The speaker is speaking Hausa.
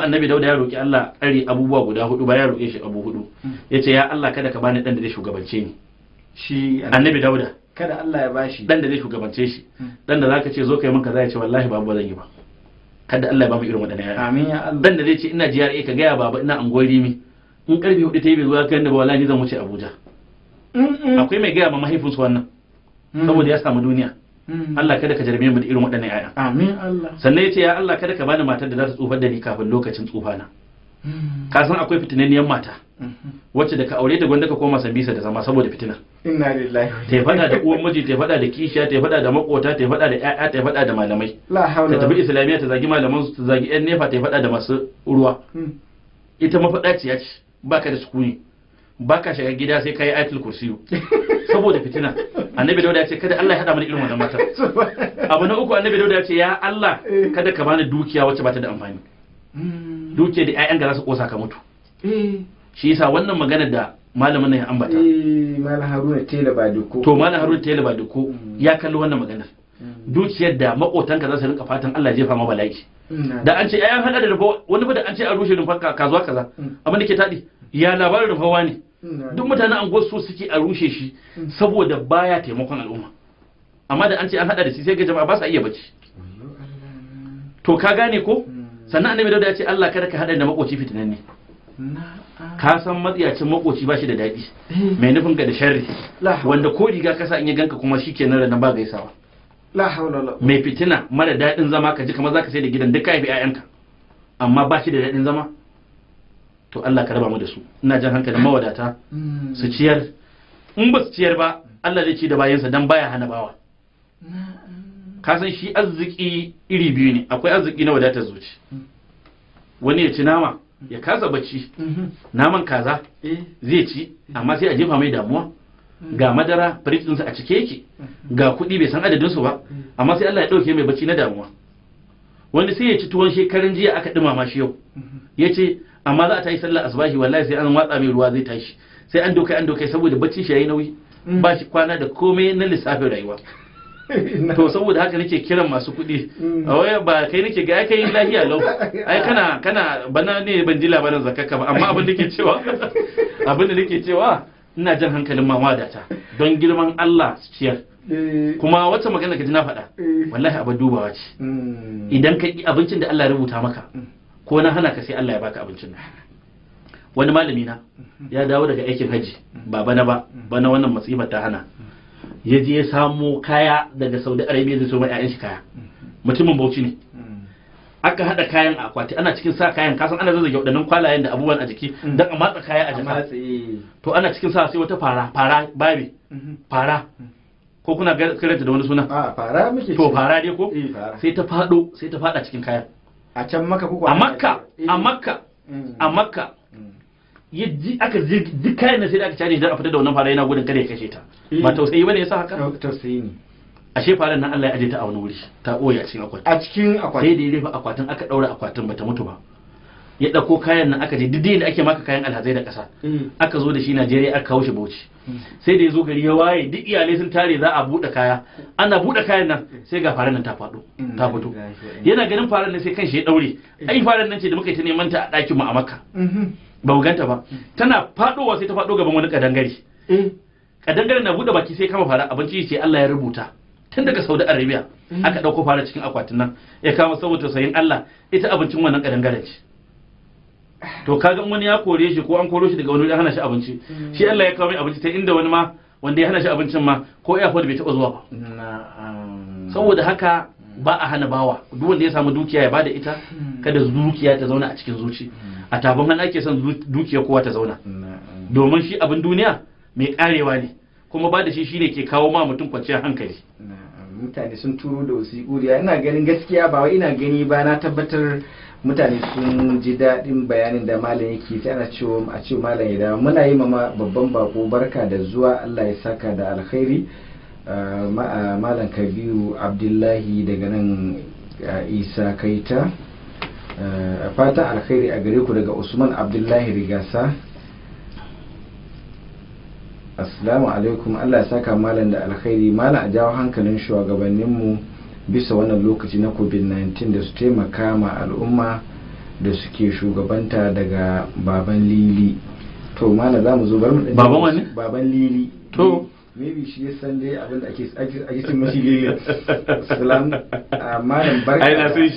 kuma annabi Dauda ya roki Allah tsari abubuwa guda hudu ba ya roke shi abu hudu yace ya Allah kada ka bani dan da zai shugabance ni shi annabi Dauda kada Allah ya bashi dan da zai shugabance shi dan da zaka ce zo kai min kaza ya ce wallahi babu zan yi ba kada Allah ya ba mu irin wadannan yaya amin ya Allah dan da zai ce ina GRA ka ga ya baba ina anguwar Rimi in karfe 4 ta yi bai zuwa kai da wallahi zan wuce Abuja akwai mai gaya ma mahaifinsu wannan saboda ya samu duniya Allah kada ka jarbe mu da irin waɗannan yaya amin Allah sannan yace ya Allah kada ka bani matar da za ta tsufar da ni kafin lokacin tsufana ka san akwai fitinanniyar mata wacce da ka aure ta gwanda ka koma Sambisa da zama saboda fitina inna lillahi ta fada da uwan miji ta fada da kishiya ta fada da makota ta fada da ƴaƴa ta fada da malamai la haula ta tafi islamiyya ta zagi malaman su ta zagi ƴan nefa ta fada da masu ruwa ita mafadaciya ce baka da sukuni baka shiga gida sai kai ayatul kursiyu saboda fitina annabi Dauda ya ce kada Allah ya hada mana irin wannan mata abu na uku annabi Dauda ya ce ya Allah kada ka bani dukiya wacce ba ta da amfani dukiya da ƴaƴan ga za su kosa ka mutu shi yasa wannan magana da malamin nan ya ambata malam Haruna Tela Badiko to malam Haruna Tela Badiko ya kalli wannan maganar dukiyar da makotanka za su rinka fatan Allah ya jefa ma bala'i da an ce ayan hada da rufa wani ba da an ce an rushe rumfar kazuwa kaza abin da ke tadi ya labarin rufawa ne duk mutanen anguwar so suke a rushe shi saboda baya taimakon al'umma amma da an ce an hada da shi sai ga jama'a ba sa iya bacci to ka gane ko sannan annabi Dauda ya ce Allah kada ka hada da makoci fitinan ne ka san matsiyacin makoci ba shi da daɗi mai nufin ka da sharri wanda ko riga ka sa in ya ganka kuma shikenan da nan ba gaisawa la haula la mai fitina mara daɗin zama ka ji kamar zaka sai da gidan duk ka haifi ƴaƴanka amma ba shi da daɗin zama to Allah ka raba mu da su ina jan hankalin mawadata su ciyar in ba su ciyar ba Allah zai ci da bayansa dan baya hana bawa ka san shi arziki iri biyu ne akwai arziki na wadatar zuci wani ya ci nama ya kasa bacci naman kaza zai ci amma sai a jefa mai damuwa ga madara fridge ɗinsa a cike yake ga kuɗi bai san adadin su ba amma sai Allah ya ɗauke mai bacci na damuwa wani sai ya ci tuwon shekarun jiya aka ɗumama shi yau ya ce amma za a tashi sallar asbahi wallahi sai an watsa mai ruwa zai tashi sai an dokai saboda bacci shi yayi nauyi ba shi kwana da komai na lissafin rayuwa to saboda haka nake kiran masu kuɗi a waya ba kai nake ga kai lafiya lau ai kana bana ne ban ji labarin zakaka ba amma abin da nake cewa ina jan hankalin mawadata don girman Allah su ciyar kuma wata magana ka ji na faɗa wallahi abin dubawa ce idan ka ki abincin da Allah ya rubuta maka ko na hana ka sai Allah ya baka abincin nan wani malami na ya dawo daga aikin haji ba bana wannan masifar ta hana ya je ya samo kaya daga Saudi Arabia zai so mai ƴaƴan shi kaya mutumin Bauchi ne aka hada kayan a akwati ana cikin sa kayan kasan ana zazzage wadannan kwalayen da abubuwan a jiki dan a matsa kaya a jaka to ana cikin sa sai wata fara babe fara ko kuna karanta da wani suna a fara muke to fara dai ko sai ta fada cikin kayan a can Makka ko a Makka yaji aka duk kayan sai da aka caje dan a fita da wannan fara yana gudun kada ya kashe ta ba tausayi bane yasa haka tausayi ne ashe faran nan Allah ya aje ta a wani wuri ta boye a cikin akwati sai da ya rufe akwatin aka daura akwatin bata mutu ba ya dauko kayan nan aka je duk da ake maka kayan alhazai da kasa aka zo da shi Najeriya aka kawo shi Bauchi sai da yazo gari ya waye duk iyalai sun tare za a bude kaya ana bude kayan nan sai ga faran nan ta fado ta fito yana ganin faran nan sai kanshi ya daure ai faran nan ce da muka yi ta neman ta a dakin mu a Makka ba mu ganta ba tana fadowa sai ta fado gaban wani kadangare kadangare na bude baki sai kama fara abinci sai Allah ya rubuta tun daga Saudi Arabia aka dauko fara cikin akwatin nan ya kama saboda sayin Allah ita abincin wannan kadangaren ce to kaga wani ya kore shi ko an koro shi daga wani ya hana shi abinci shi Allah ya kawo mai abinci ta inda wani ma wanda ya hana shi abincin ma ko airport bai taba zuwa ba saboda haka ba a hana bawa duk wanda ya samu dukiya ya bada ita kada dukiya ta zauna a cikin zuci a tafin hannu ake son dukiya kowa ta zauna domin shi abin duniya mai karewa ne kuma ba da shi shine ke kawo ma mutum kwanciyar hankali mutane sun turo da wasiƙu da ina ganin gaskiya ba wai ina gani ba na tabbatar mutane sun ji daɗin bayanin da malam yake sai ana cewa a ce malam ya dawo muna yi mama babban bako barka da zuwa Allah ya saka da alkhairi malam Kabiru Abdullahi daga nan Isa Kaita fatan alkhairi a gare ku daga Usman Abdullahi Rigasa. Assalamu alaikum, Allah ya saka malam da alkhairi. Malam a jawo hankalin shugabanninmu bisa wannan lokaci na COVID-19 da su taimaka ma al'umma da suke shugabanta daga baban lili. To malam za mu zo bar mu baban wani baban lili to maybe shi ya san dai abin da ake cin mashi lili. Salam malam barka. ai na sai